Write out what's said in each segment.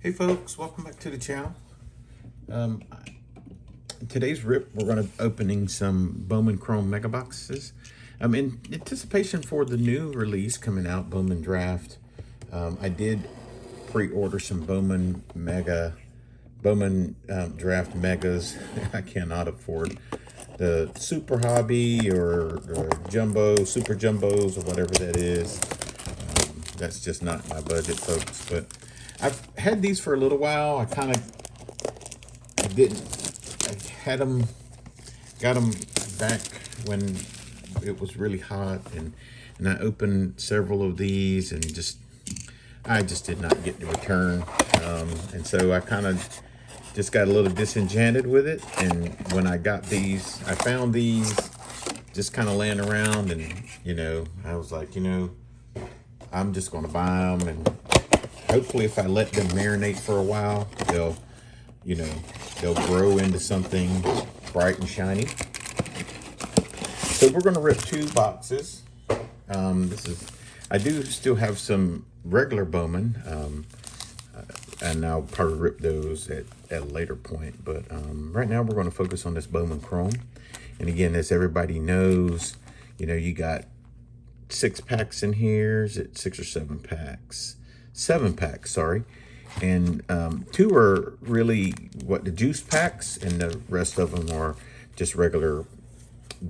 Hey folks, welcome back to the channel. Um, Today's rip, we're going to opening some Bowman Chrome mega boxes. In anticipation for the new release coming out, Bowman Draft. I did pre-order some Bowman Draft megas. I cannot afford the Super Hobby or Super Jumbos or whatever that is. That's just not my budget, folks. But I've had these for a little while. I had them, got them back when it was really hot, and I opened several of these, and I just did not get the return, and so I kind of just got a little disenchanted with it. And when I got these, I found these just kind of laying around, and I was like, I'm just going to buy them, and hopefully if I let them marinate for a while, they'll grow into something bright and shiny. So we're going to rip two boxes. I do still have some regular Bowman, and I'll probably rip those at a later point. But right now we're going to focus on this Bowman Chrome. And again, as everybody knows, you got 6 packs in here. Is it 6 or 7 packs? 7 packs, sorry. And 2 are really the juice packs, and the rest of them are just regular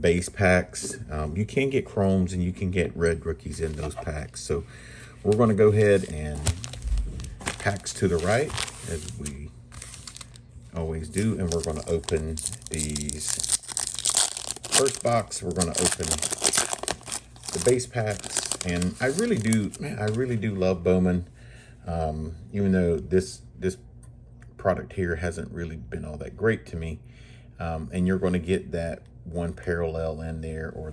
base packs. You can get chromes and you can get red rookies in those packs. So we're going to go ahead and packs to the right, as we always do, and we're going to open these. First box, we're going to open the base packs, and I really do love Bowman. Even though this product here hasn't really been all that great to me, and you're going to get that one parallel in there, or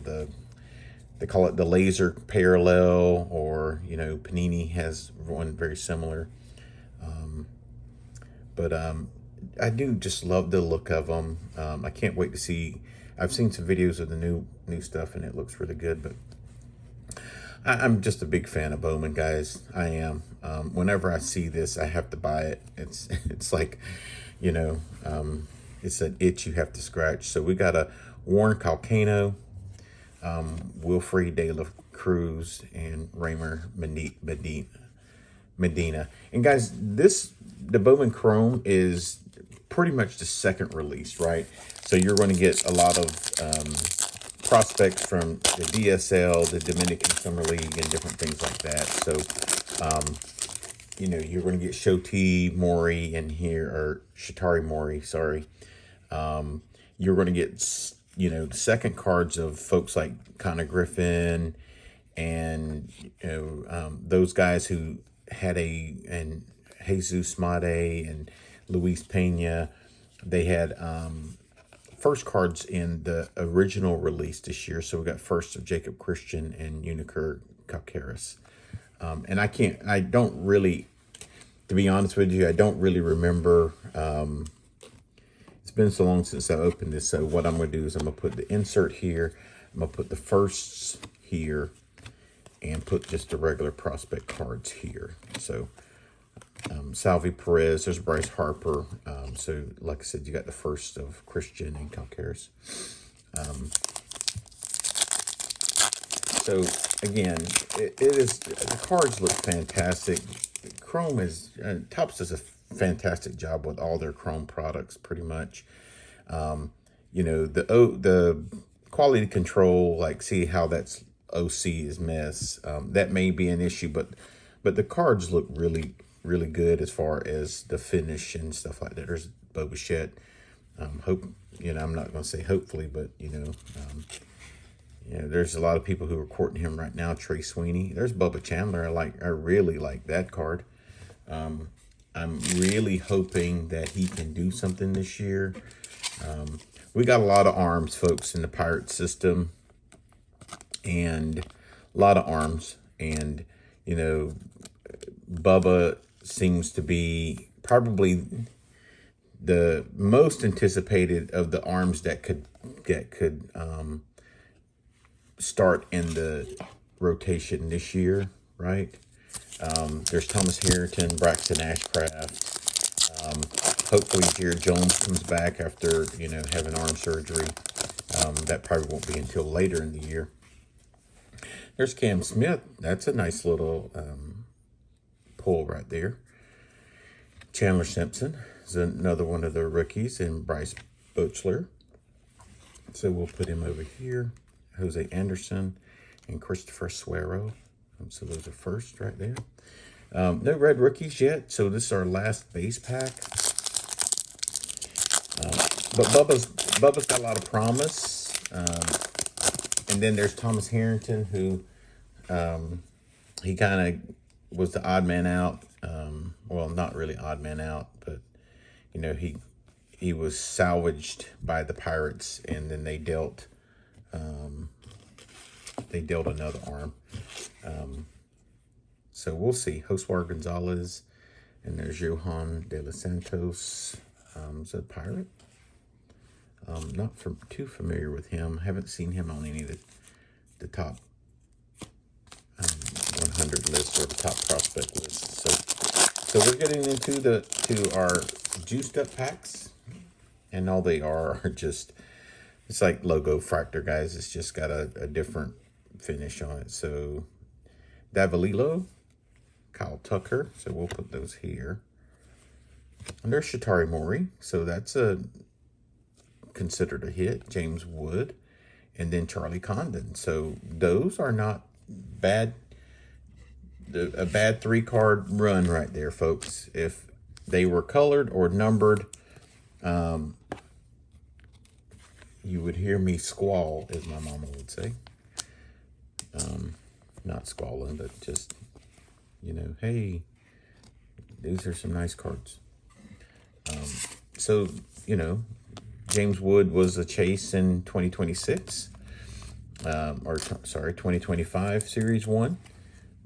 they call it the laser parallel, or Panini has one very similar. But I do just love the look of them. I can't wait to see. I've seen some videos of the new stuff, and it looks really good. But I'm just a big fan of Bowman, guys. I am. Whenever I see this, I have to buy it. It's like, it's an itch you have to scratch. So we got a Warren Calcano, Wilfred De La Cruz, and Raymer Medina. And guys, the Bowman Chrome is pretty much the second release, right? So you're going to get a lot of prospects from the DSL, the Dominican Summer League, and different things like that. So, you're going to get Shoti Mori in here, or Shatari Mori, sorry. You're going to get, the second cards of folks like Connor Griffin, and, those guys who had and Jesus Mate and Luis Pena. They had, first cards in the original release this year. So we got first of Jacob Christian and Unicur Calcaris. And I don't really, to be honest with you, I don't really remember. It's been so long since I opened this. So what I'm going to do is I'm going to put the insert here. I'm going to put the firsts here, and put just the regular prospect cards here. So Salvi Perez, there's Bryce Harper. So like I said, you got the first of Christian and Calcaris. So again, it is, the cards look fantastic. Chrome is, Topps does a fantastic job with all their Chrome products, pretty much. The quality control, like, see how that's OC is mess. That may be an issue, but the cards look really good as far as the finish and stuff like that. There's Bo Bichette. I'm not going to say hopefully, but there's a lot of people who are courting him right now. Trey Sweeney. There's Bubba Chandler. I really like that card. I'm really hoping that he can do something this year. We got a lot of arms, folks, in the Pirate system, and a lot of arms, and Bubba seems to be probably the most anticipated of the arms that could start in the rotation this year, right? There's Thomas Harrington, Braxton Ashcraft. Hopefully Jared Jones comes back after, having arm surgery. That probably won't be until later in the year. There's Cam Smith. That's a nice little pull right there. Chandler Simpson is another one of the rookies, and Bryce Bochler. So we'll put him over here. Jose Anderson and Christopher Suero. So those are first right there. No red rookies yet, so this is our last base pack. But Bubba's got a lot of promise. And then there's Thomas Harrington, who he kind of was the odd man out. Well, not really odd man out, but he was salvaged by the Pirates, and then they dealt another arm. So we'll see. Joswar Gonzalez, and there's Johan De Los Santos. Is that a Pirate? Not too familiar with him. Haven't seen him on any of the top 100 lists or the top prospect lists. So we're getting into our juiced up packs, and all they are just, it's like logo fractor, guys. It's just got a different finish on it. So Davalilo, Kyle Tucker. So we'll put those here. And there's Shatari Mori. So that's considered a hit. James Wood. And then Charlie Condon. So those are not bad. A bad 3-card run right there, folks. If they were colored or numbered, you would hear me squall, as my mama would say. Not squalling, but just, hey, these are some nice cards. So, James Wood was a chase in 2026. 2025 Series 1.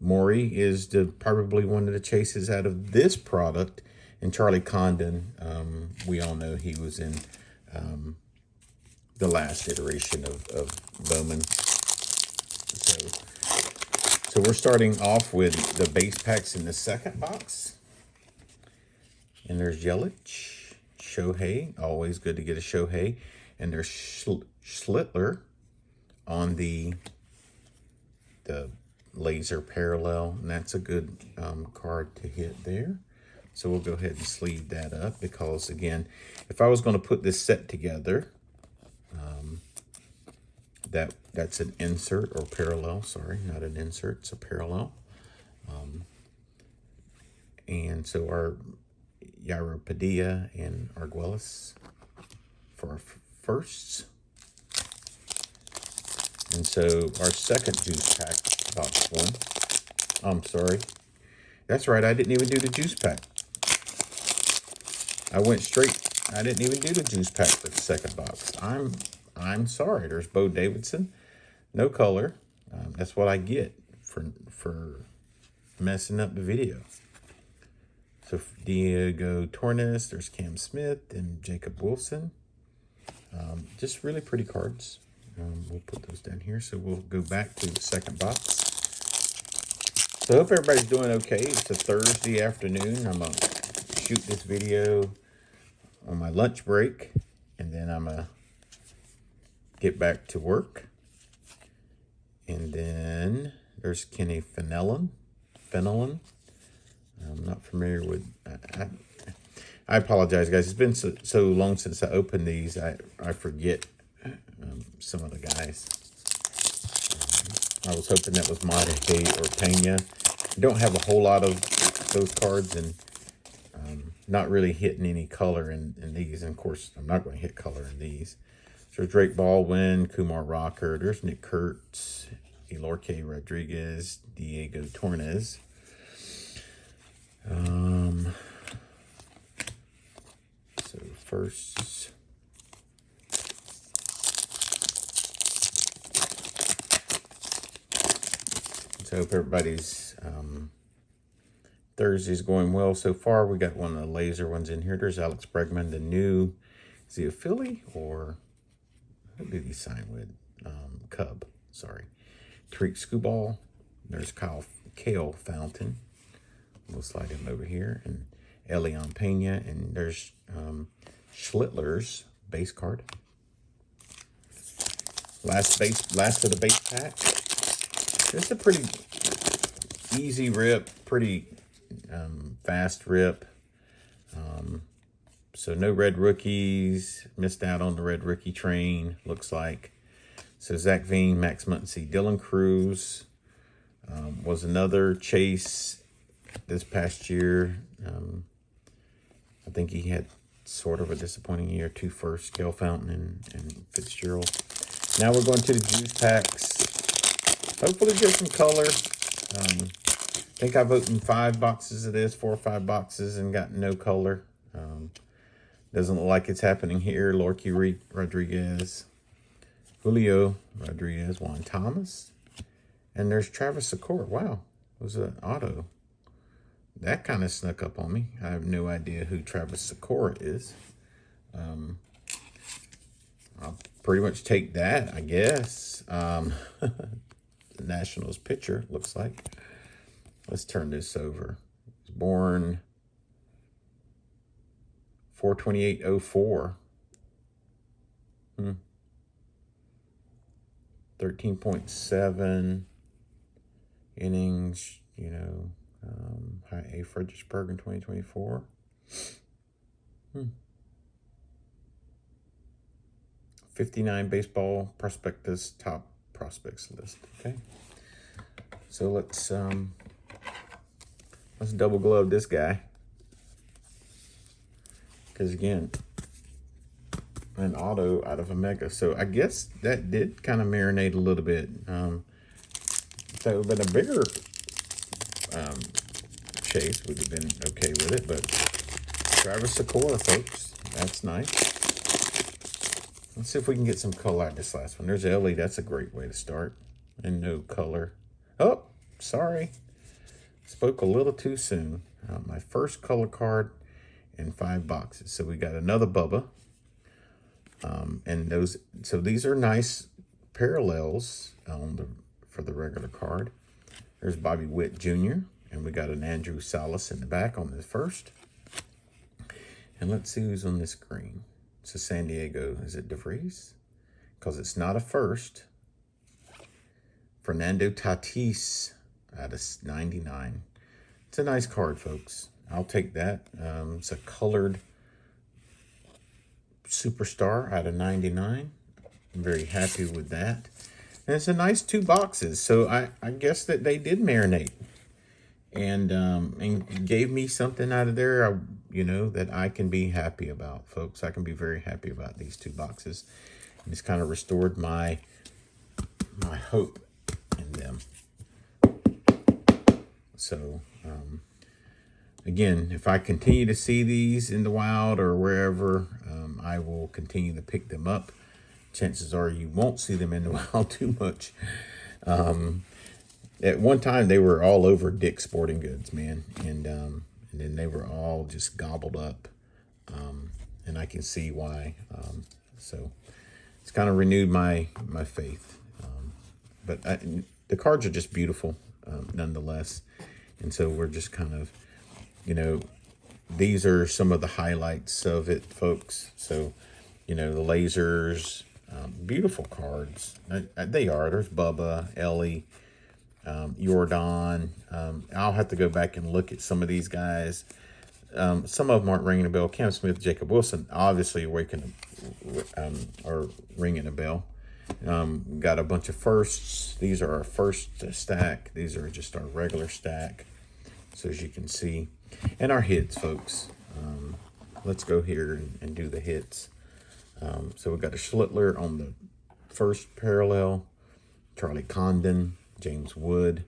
Maury is probably one of the chases out of this product. And Charlie Condon, we all know he was in the last iteration of Bowman. So we're starting off with the base packs in the second box. And there's Yelich, Shohei, always good to get a Shohei. And there's Schlittler on the laser parallel, and that's a good card to hit there. So we'll go ahead and sleeve that up, because again, if I was going to put this set together, that's an insert or parallel. Sorry, not an insert, it's a parallel. And so our Yairo Padilla and Arguelles for our firsts. And so our second juice pack, box one. I'm sorry. That's right, I didn't even do the juice pack. I went straight. I didn't even do the juice pack for the second box. I'm sorry. There's Bo Davidson. No color. That's what I get for messing up the video. So Diego Torres, there's Cam Smith and Jacob Wilson. Just really pretty cards. We'll put those down here. So we'll go back to the second box. So I hope everybody's doing okay. It's a Thursday afternoon. I'm going to shoot this video on my lunch break, and then I'm going to get back to work. And then there's Kenny Fenelon. I'm not familiar with... I apologize, guys. It's been so long since I opened these. I forget some of the guys. I was hoping that was Mate or Pena. Don't have a whole lot of those cards, and not really hitting any color in these. And of course, I'm not going to hit color in these. So there's Drake Baldwin, Kumar Rocker. There's Nick Kurtz, Elorque Rodriguez, Diego Torres. So first, so I hope everybody's Thursday's going well so far. We got one of the laser ones in here. There's Alex Bregman, the new, is he a Philly or who did he sign with? Cub, sorry. Tariq Skubal. There's Kale Fountain. We'll slide him over here. And Elion Pena. And there's Schlittler's base card. Last of the base pack. It's a pretty easy rip, pretty fast rip. So no red rookies. Missed out on the red rookie train, looks like. So Zach Veen, Max Muncy, Dylan Cruz was another chase this past year. I think he had sort of a disappointing year. 2 firsts, Kel Fountain and Fitzgerald. Now we're going to the juice packs. Hopefully get some color. I think I've opened 5 boxes of this, 4 or 5 boxes, and got no color. Doesn't look like it's happening here. Lorky Rodriguez, Julio Rodriguez, Juan Thomas, and there's Travis Secor. Wow, it was an auto. That kind of snuck up on me. I have no idea who Travis Secor is. I'll pretty much take that, I guess. The Nationals pitcher, looks like. Let's turn this over. He was born 4/28/04. 13.7 innings, high A Fredericksburg in 2024. 59 baseball prospectus top prospects list. Okay. So let's double glove this guy. Because again, an auto out of a mega. So I guess that did kind of marinate a little bit. So it would have been a bigger chase, would have been okay with it. But Travis Secor, folks, that's nice. Let's see if we can get some color out of this last one. There's Ellie. That's a great way to start. And no color. Oh, sorry. Spoke a little too soon. My first color card in 5 boxes. So we got another Bubba. And so these are nice parallels for the regular card. There's Bobby Witt Jr. And we got an Andrew Salas in the back on the first. And let's see who's on this screen. It's a San Diego. Is it DeVries? Because it's not a first. Fernando Tatis out of 99. It's a nice card, folks. I'll take that. It's a colored superstar out of 99. I'm very happy with that. And it's a nice 2 boxes. So I guess that they did marinate. And gave me something out of there, that I can be happy about, folks. I can be very happy about these 2 boxes. And it's kind of restored my hope in them. So, again, if I continue to see these in the wild or wherever, I will continue to pick them up. Chances are you won't see them in the wild too much. At one time, they were all over Dick's Sporting Goods, man. And then they were all just gobbled up. And I can see why. So it's kind of renewed my faith. But the cards are just beautiful, nonetheless. And so we're just kind of, these are some of the highlights of it, folks. So, the lasers, beautiful cards. They are. There's Bubba, Ellie, Jordan. I'll have to go back and look at some of these guys. Some of them aren't ringing a bell. Cam Smith, Jacob Wilson, obviously are ringing a bell. Got a bunch of firsts. These are our first stack. These are just our regular stack. So as you can see, and our hits, folks. Let's go here and do the hits. So we got a Schlittler on the first parallel, Charlie Condon, James Wood,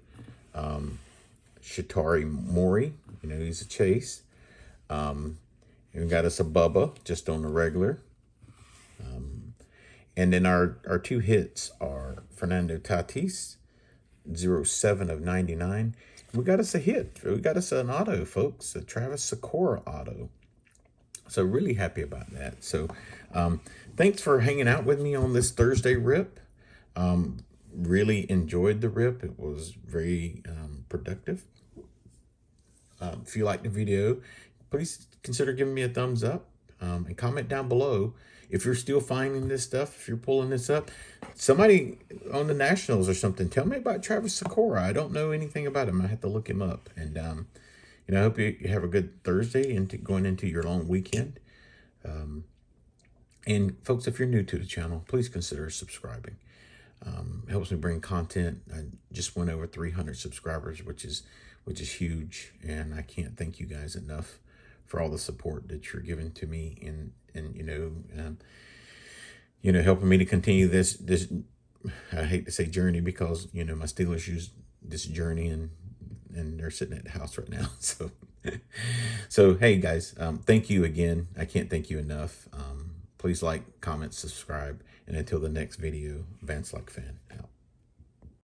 Shatari Mori, he's a chase. And we got us a Bubba just on the regular. And then our 2 hits are Fernando Tatis, 07 of 99. We got us a hit. We got us an auto, folks, a Travis Secor auto. So really happy about that. So thanks for hanging out with me on this Thursday rip. Really enjoyed the rip. It was very productive. If you like the video, please consider giving me a thumbs up, and comment down below if you're still finding this stuff, if you're pulling this up. Somebody on the Nationals or something, tell me about Travis Sikora. I don't know anything about him. I have to look him up. And, I hope you have a good Thursday going into your long weekend. And folks, if you're new to the channel, please consider subscribing. It helps me bring content. I just went over 300 subscribers, which is huge, and I can't thank you guys enough for all the support that you're giving to me, and helping me to continue this. I hate to say journey, because my Steelers use this journey, and they're sitting at the house right now. So hey guys, thank you again. I can't thank you enough. Please like, comment, subscribe, and until the next video, Vance Like Fan out.